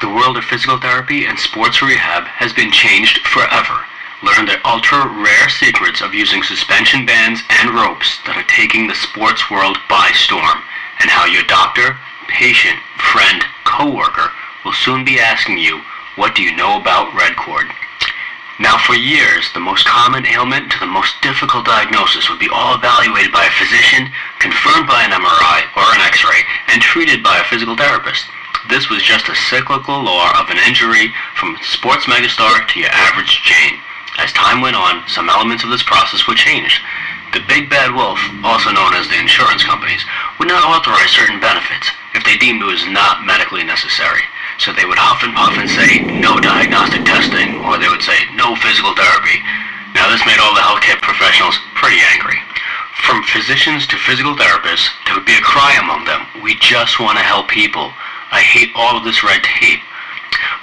The world of physical therapy and sports rehab has been changed forever. Learn the ultra-rare secrets of using suspension bands and ropes that are taking the sports world by storm, and how your doctor, patient, friend, coworker will soon be asking you, what do you know about Redcord? Now, for years, the most common ailment to the most difficult diagnosis would be all evaluated by a physician, confirmed by an MRI or an X-ray, and treated by a physical therapist. This was just a cyclical law of an injury from sports megastar to your average Jane. As time went on, some elements of this process were changed. The big bad wolf, also known as the insurance companies, would not authorize certain benefits if they deemed it was not medically necessary. So they would huff and puff and say, no diagnostic testing, or they would say, no physical therapy. Now this made all the healthcare professionals pretty angry. From physicians to physical therapists, there would be a cry among them, we just want to help people. I hate all of this red tape.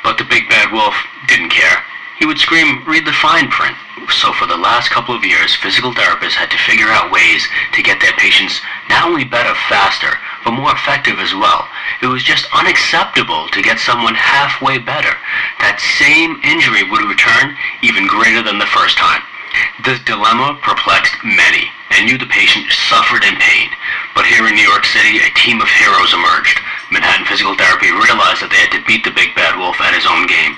But the big bad wolf didn't care. He would scream, read the fine print. So for the last couple of years, physical therapists had to figure out ways to get their patients not only better faster, but more effective as well. It was just unacceptable to get someone halfway better. That same injury would return even greater than the first time. This dilemma perplexed many, and knew the patient suffered in pain. But here in New York City, a team of heroes emerged. Manhattan Physical Therapy realized that they had to beat the big bad wolf at his own game.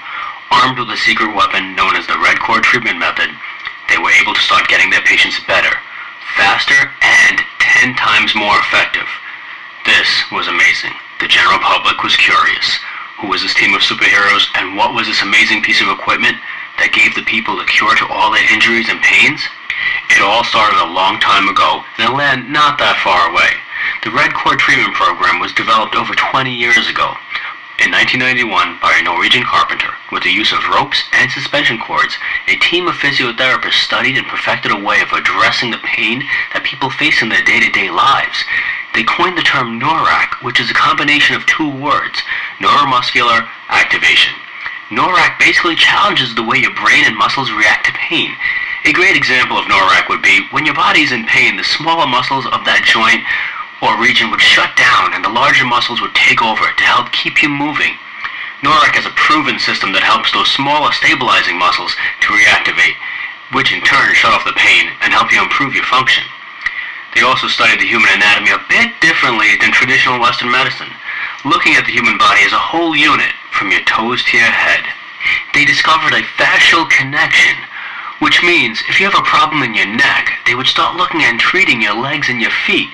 Armed with a secret weapon known as the Redcord treatment method, they were able to start getting their patients better, faster, and 10 times more effective. This was amazing. The general public was curious. Who was this team of superheroes, and what was this amazing piece of equipment that gave the people the cure to all their injuries and pains? It all started a long time ago in a land not that far away. The Redcord treatment program was developed over 20 years ago. In 1991, by a Norwegian carpenter, with the use of ropes and suspension cords, a team of physiotherapists studied and perfected a way of addressing the pain that people face in their day-to-day lives. They coined the term Neurac, which is a combination of two words, neuromuscular activation. Neurac basically challenges the way your brain and muscles react to pain. A great example of Neurac would be when your body is in pain, the smaller muscles of that joint or region would shut down and the larger muscles would take over to help keep you moving. Neurac is a proven system that helps those smaller stabilizing muscles to reactivate, which in turn shut off the pain and help you improve your function. They also studied the human anatomy a bit differently than traditional Western medicine, looking at the human body as a whole unit from your toes to your head. They discovered a fascial connection, which means if you have a problem in your neck, they would start looking at and treating your legs and your feet.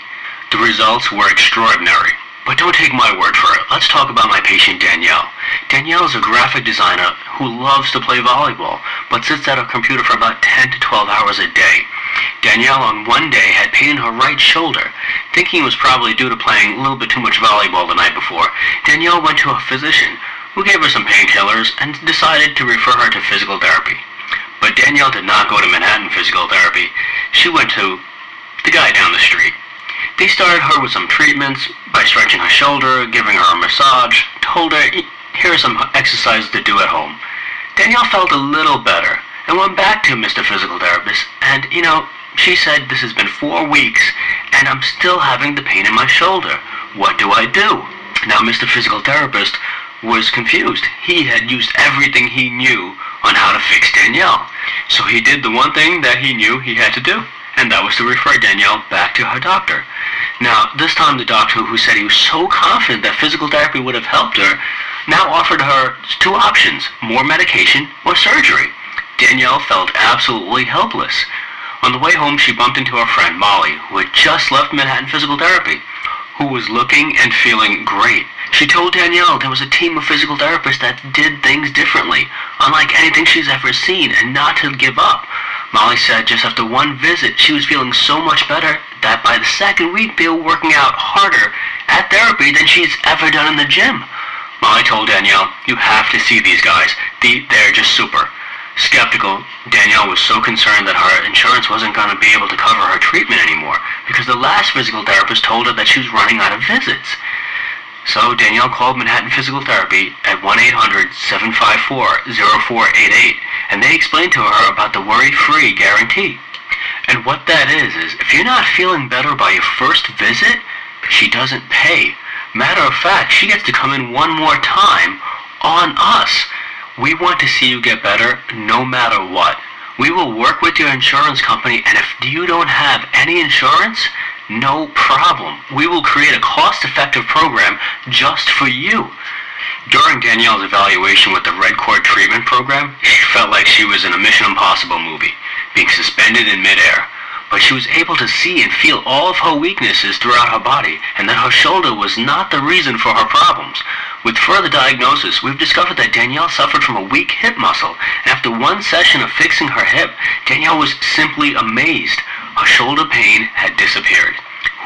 The results were extraordinary. But don't take my word for it. Let's talk about my patient Danielle. Danielle is a graphic designer who loves to play volleyball, but sits at her computer for about 10 to 12 hours a day. Danielle on one day had pain in her right shoulder. Thinking it was probably due to playing a little bit too much volleyball the night before, Danielle went to a physician who gave her some painkillers and decided to refer her to physical therapy. But Danielle did not go to Manhattan Physical Therapy. She went to the guy down the street. They started her with some treatments by stretching her shoulder, giving her a massage, told her, here are some exercises to do at home. Danielle felt a little better and went back to Mr. Physical Therapist, and, she said, this has been 4 weeks and I'm still having the pain in my shoulder. What do I do? Now, Mr. Physical Therapist was confused. He had used everything he knew on how to fix Danielle. So he did the one thing that he knew he had to do, and that was to refer Danielle back to her doctor. Now, this time the doctor, who said he was so confident that physical therapy would have helped her, now offered her 2 options, more medication or surgery. Danielle felt absolutely helpless. On the way home, she bumped into her friend Molly, who had just left Manhattan Physical Therapy, who was looking and feeling great. She told Danielle there was a team of physical therapists that did things differently, unlike anything she's ever seen, and not to give up. Molly said just after 1 visit, she was feeling so much better that by the 2nd week, they were working out harder at therapy than she's ever done in the gym. Molly told Danielle, you have to see these guys. They're just super. Skeptical, Danielle was so concerned that her insurance wasn't going to be able to cover her treatment anymore because the last physical therapist told her that she was running out of visits. So Danielle called Manhattan Physical Therapy at 1-800-754-0488, and they explained to her about the worry-free guarantee. And what that is if you're not feeling better by your first visit, she doesn't pay. Matter of fact, she gets to come in 1 more time, on us. We want to see you get better no matter what. We will work with your insurance company, and if you don't have any insurance, no problem. We will create a cost-effective program just for you. During Danielle's evaluation with the Redcord treatment program, she felt like she was in a Mission Impossible movie, being suspended in midair. But she was able to see and feel all of her weaknesses throughout her body, and that her shoulder was not the reason for her problems. With further diagnosis, we've discovered that Danielle suffered from a weak hip muscle, and after one session of fixing her hip, Danielle was simply amazed. Her shoulder pain had disappeared.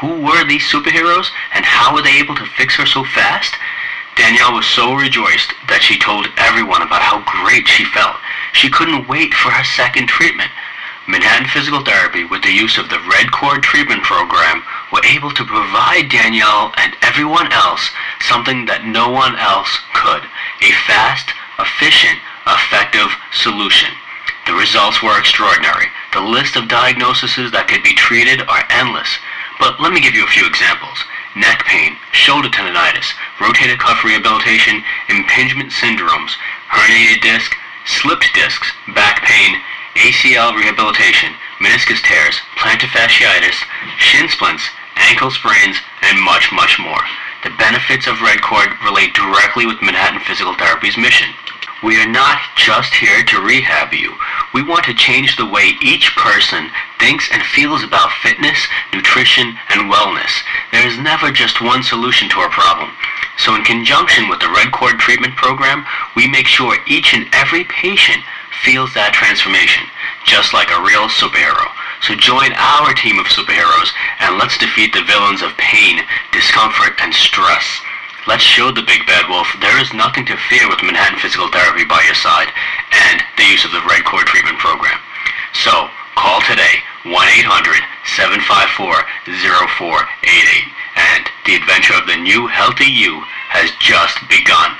Who were these superheroes, and how were they able to fix her so fast? Danielle was so rejoiced that she told everyone about how great she felt. She couldn't wait for her second treatment. Manhattan Physical Therapy, with the use of the Redcord treatment program, were able to provide Danielle and everyone else something that no one else could. A fast, efficient, effective solution. The results were extraordinary. The list of diagnoses that could be treated are endless. But let me give you a few examples. Neck pain, shoulder tendonitis, rotator cuff rehabilitation, impingement syndromes, herniated disc, slipped discs, back pain, ACL rehabilitation, meniscus tears, plantar fasciitis, shin splints, ankle sprains, and much, much more. The benefits of Redcord relate directly with Manhattan Physical Therapy's mission. We are not just here to rehab you. We want to change the way each person thinks and feels about fitness, nutrition, and wellness. There is never just one solution to our problem. So in conjunction with the Redcord treatment program, we make sure each and every patient feels that transformation, just like a real superhero. So join our team of superheroes and let's defeat the villains of pain, discomfort, and stress. Let's show the big bad wolf there is nothing to fear with Manhattan Physical Therapy by your side and the use of the Redcord treatment program. So call today, 1-800-754-0488, and the adventure of the new healthy you has just begun.